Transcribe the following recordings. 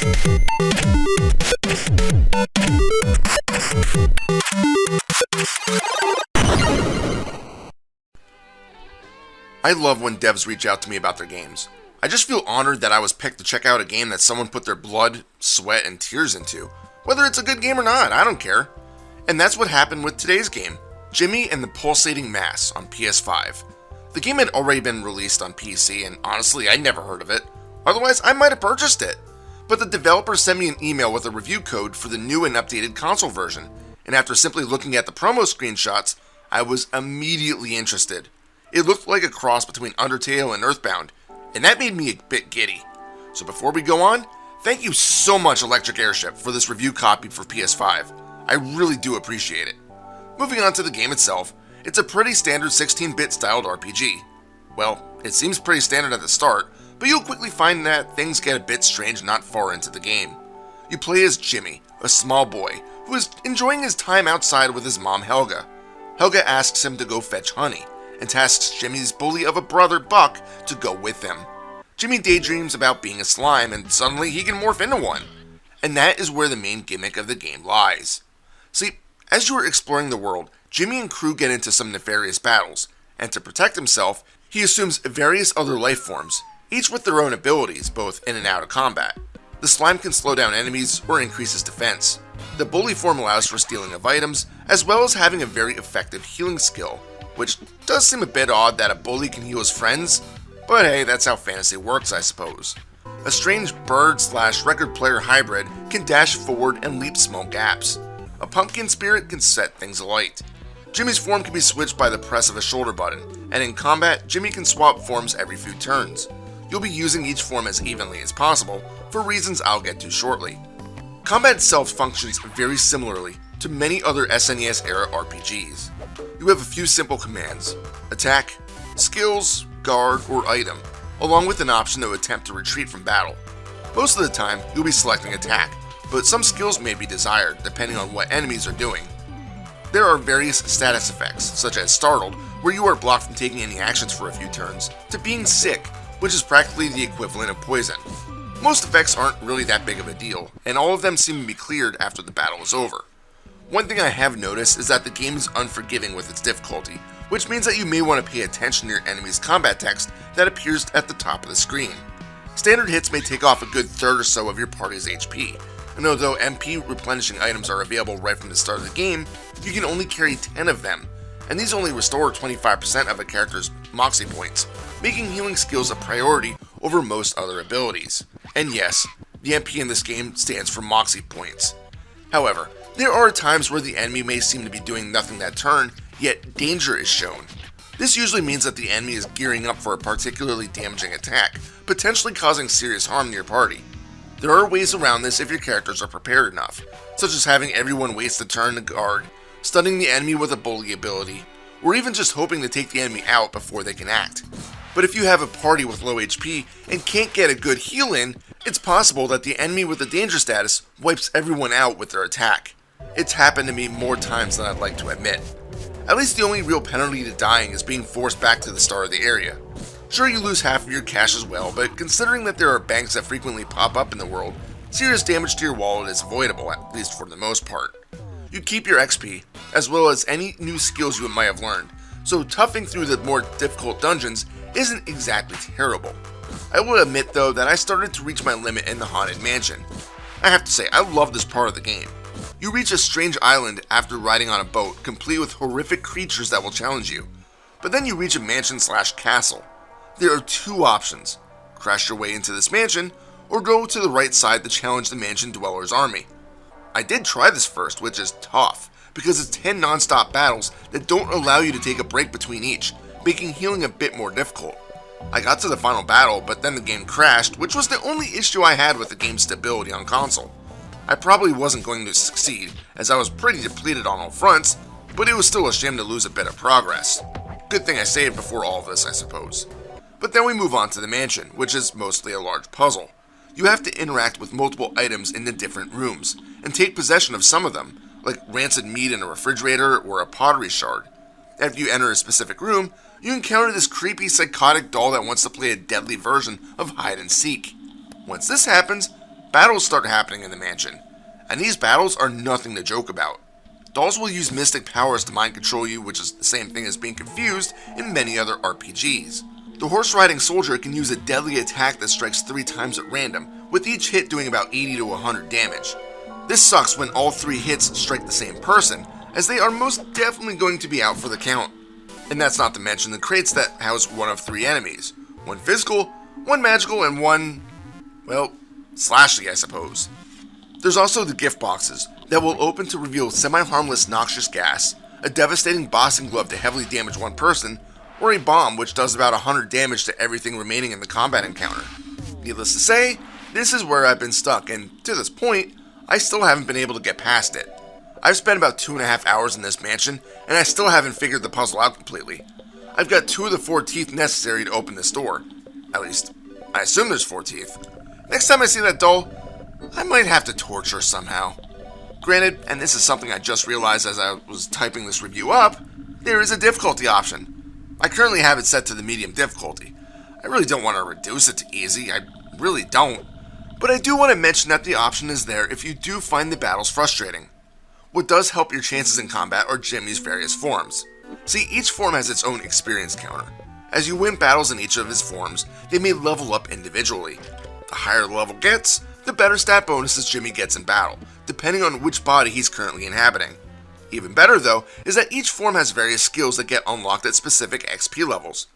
I love when devs reach out to me about their games. I just feel honored that I was picked to check out a game that someone put their blood, sweat, and tears into. Whether it's a good game or not, I don't care. And that's what happened with today's game, Jimmy and the Pulsating Mass on PS5. The game had already been released on PC, and honestly, I'd never heard of it. Otherwise, I might have purchased it. But the developer sent me an email with a review code for the new and updated console version, and after simply looking at the promo screenshots, I was immediately interested. It looked like a cross between Undertale and Earthbound, and that made me a bit giddy. So before we go on, thank you so much Electric Airship for this review copy for PS5. I really do appreciate it. Moving on to the game itself, it's a pretty standard 16-bit styled RPG. Well, it seems pretty standard at the start, but you'll quickly find that things get a bit strange not far into the game. You play as Jimmy, a small boy, who is enjoying his time outside with his mom Helga. Helga asks him to go fetch honey, and tasks Jimmy's bully of a brother, Buck, to go with him. Jimmy daydreams about being a slime, and suddenly he can morph into one. And that is where the main gimmick of the game lies. See, as you are exploring the world, Jimmy and crew get into some nefarious battles, and to protect himself, he assumes various other life forms, each with their own abilities, both in and out of combat. The slime can slow down enemies or increase his defense. The bully form allows for stealing of items, as well as having a very effective healing skill, which does seem a bit odd that a bully can heal his friends, but hey, that's how fantasy works, I suppose. A strange bird/record player hybrid can dash forward and leap small gaps. A pumpkin spirit can set things alight. Jimmy's form can be switched by the press of a shoulder button, and in combat, Jimmy can swap forms every few turns. You'll be using each form as evenly as possible, for reasons I'll get to shortly. Combat itself functions very similarly to many other SNES-era RPGs. You have a few simple commands: attack, skills, guard, or item, along with an option to attempt to retreat from battle. Most of the time, you'll be selecting attack, but some skills may be desired depending on what enemies are doing. There are various status effects, such as Startled, where you are blocked from taking any actions for a few turns, to being sick, which is practically the equivalent of poison. Most effects aren't really that big of a deal, and all of them seem to be cleared after the battle is over. One thing I have noticed is that the game is unforgiving with its difficulty, which means that you may want to pay attention to your enemy's combat text that appears at the top of the screen. Standard hits may take off a good third or so of your party's HP, and although MP replenishing items are available right from the start of the game, you can only carry 10 of them, and these only restore 25% of a character's Moxie points, making healing skills a priority over most other abilities. And yes, the MP in this game stands for Moxie points. However, there are times where the enemy may seem to be doing nothing that turn, yet danger is shown. This usually means that the enemy is gearing up for a particularly damaging attack, potentially causing serious harm to your party. There are ways around this if your characters are prepared enough, such as having everyone waste a turn to guard, stunning the enemy with a bully ability, or even just hoping to take the enemy out before they can act. But if you have a party with low HP and can't get a good heal in, it's possible that the enemy with the danger status wipes everyone out with their attack. It's happened to me more times than I'd like to admit. At least the only real penalty to dying is being forced back to the start of the area. Sure, you lose half of your cash as well, but considering that there are banks that frequently pop up in the world, serious damage to your wallet is avoidable, at least for the most part. You keep your XP, as well as any new skills you might have learned, so toughing through the more difficult dungeons isn't exactly terrible. I will admit though that I started to reach my limit in the Haunted Mansion. I have to say, I love this part of the game. You reach a strange island after riding on a boat, complete with horrific creatures that will challenge you. But then you reach a mansion/castle. There are two options: crash your way into this mansion, or go to the right side to challenge the mansion dweller's army. I did try this first, which is tough, because it's 10 non-stop battles that don't allow you to take a break between each, making healing a bit more difficult. I got to the final battle, but then the game crashed, which was the only issue I had with the game's stability on console. I probably wasn't going to succeed, as I was pretty depleted on all fronts, but it was still a shame to lose a bit of progress. Good thing I saved before all of this, I suppose. But then we move on to the mansion, which is mostly a large puzzle. You have to interact with multiple items in the different rooms, and take possession of some of them, like rancid meat in a refrigerator or a pottery shard. After you enter a specific room, you encounter this creepy psychotic doll that wants to play a deadly version of hide and seek. Once this happens, battles start happening in the mansion, and these battles are nothing to joke about. Dolls will use mystic powers to mind control you, which is the same thing as being confused in many other RPGs. The horse-riding soldier can use a deadly attack that strikes 3 times at random, with each hit doing about 80 to 100 damage. This sucks when all 3 hits strike the same person, as they are most definitely going to be out for the count. And that's not to mention the crates that house one of 3 enemies. 1 physical, 1 magical, and 1, well, slashy I suppose. There's also the gift boxes that will open to reveal semi-harmless noxious gas, a devastating boxing glove to heavily damage 1 person, or a bomb which does about 100 damage to everything remaining in the combat encounter. Needless to say, this is where I've been stuck, and to this point, I still haven't been able to get past it. I've spent about 2.5 hours in this mansion, and I still haven't figured the puzzle out completely. I've got 2 of the 4 teeth necessary to open this door. At least, I assume there's 4 teeth. Next time I see that doll, I might have to torture somehow. Granted, and this is something I just realized as I was typing this review up, there is a difficulty option. I currently have it set to the medium difficulty. I really don't want to reduce it to easy, I really don't. But I do want to mention that the option is there if you do find the battles frustrating. What does help your chances in combat are Jimmy's various forms. See, each form has its own experience counter. As you win battles in each of his forms, they may level up individually. The higher the level gets, the better stat bonuses Jimmy gets in battle, depending on which body he's currently inhabiting. Even better though, is that each form has various skills that get unlocked at specific XP levels.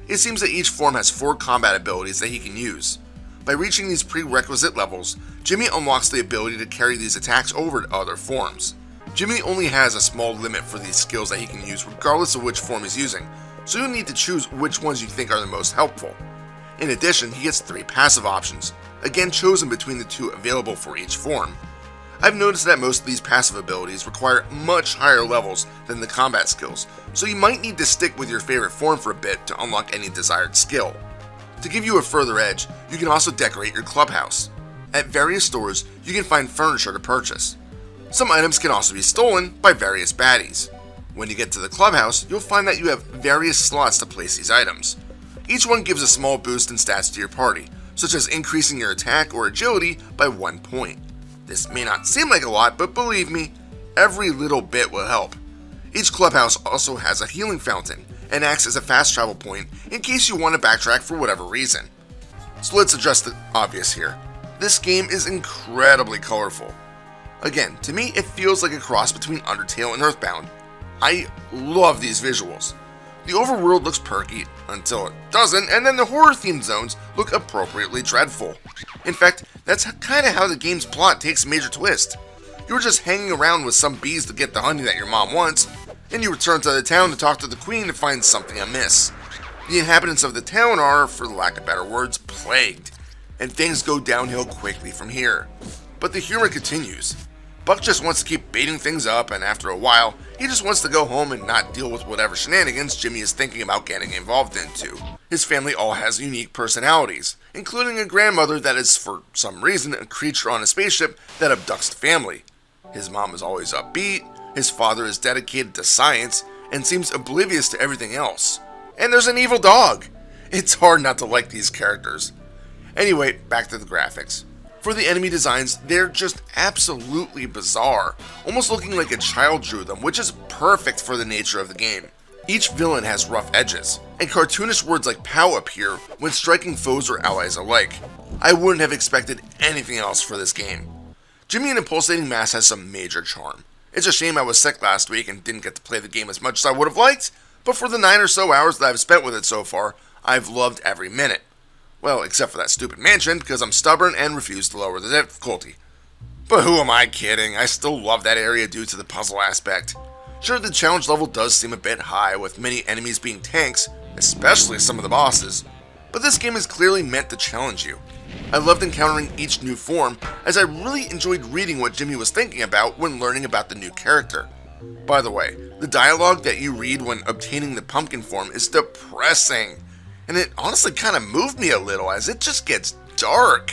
It seems that each form has 4 combat abilities that he can use. By reaching these prerequisite levels, Jimmy unlocks the ability to carry these attacks over to other forms. Jimmy only has a small limit for these skills that he can use regardless of which form he's using, so you'll need to choose which ones you think are the most helpful. In addition, he gets 3 passive options, again chosen between the 2 available for each form. I've noticed that most of these passive abilities require much higher levels than the combat skills, so you might need to stick with your favorite form for a bit to unlock any desired skill. To give you a further edge, you can also decorate your clubhouse. At various stores, you can find furniture to purchase. Some items can also be stolen by various baddies. When you get to the clubhouse, you'll find that you have various slots to place these items. Each one gives a small boost in stats to your party, such as increasing your attack or agility by 1 point. This may not seem like a lot, but believe me, every little bit will help. Each clubhouse also has a healing fountain and acts as a fast travel point in case you want to backtrack for whatever reason. So let's address the obvious here. This game is incredibly colorful. Again, to me it feels like a cross between Undertale and Earthbound. I love these visuals. The overworld looks perky, until it doesn't, and then the horror-themed zones look appropriately dreadful. In fact, that's kinda how the game's plot takes a major twist. You're just hanging around with some bees to get the honey that your mom wants, and you return to the town to talk to the queen to find something amiss. The inhabitants of the town are, for lack of better words, plagued, and things go downhill quickly from here. But the humor continues. Buck just wants to keep baiting things up, and after a while, he just wants to go home and not deal with whatever shenanigans Jimmy is thinking about getting involved into. His family all has unique personalities, including a grandmother that is, for some reason, a creature on a spaceship that abducts the family. His mom is always upbeat, his father is dedicated to science, and seems oblivious to everything else. And there's an evil dog! It's hard not to like these characters. Anyway, back to the graphics. For the enemy designs, they're just absolutely bizarre, almost looking like a child drew them, which is perfect for the nature of the game. Each villain has rough edges, and cartoonish words like POW appear when striking foes or allies alike. I wouldn't have expected anything else for this game. Jimmy in a Pulsating Mass has some major charm. It's a shame I was sick last week and didn't get to play the game as much as I would have liked, but for the 9 or so hours that I've spent with it so far, I've loved every minute. Well, except for that stupid mansion, because I'm stubborn and refuse to lower the difficulty. But who am I kidding? I still love that area due to the puzzle aspect. Sure, the challenge level does seem a bit high, with many enemies being tanks, especially some of the bosses, but this game is clearly meant to challenge you. I loved encountering each new form, as I really enjoyed reading what Jimmy was thinking about when learning about the new character. By the way, the dialogue that you read when obtaining the pumpkin form is depressing, and it honestly kind of moved me a little as it just gets dark.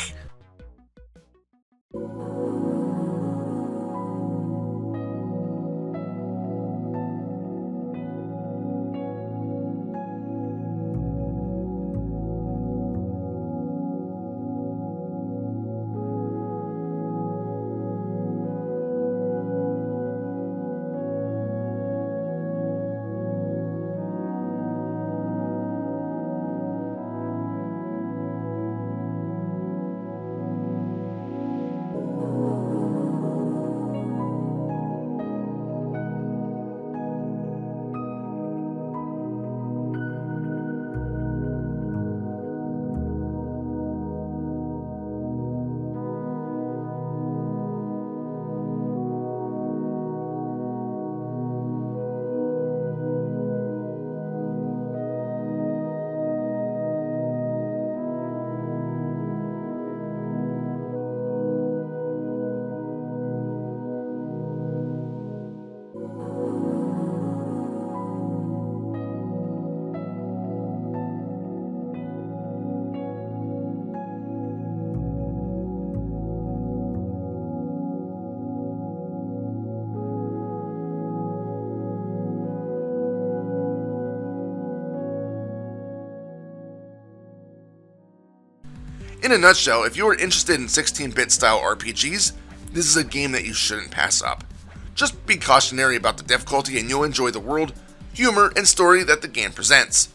In a nutshell, if you are interested in 16-bit style RPGs, this is a game that you shouldn't pass up. Just be cautionary about the difficulty and you'll enjoy the world, humor, and story that the game presents.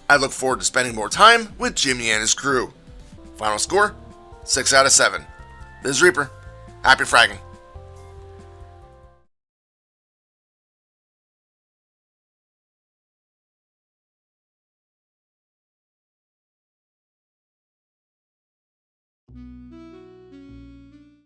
I look forward to spending more time with Jimmy and his crew. Final score? 6 out of 7. This is Reaper. Happy fragging.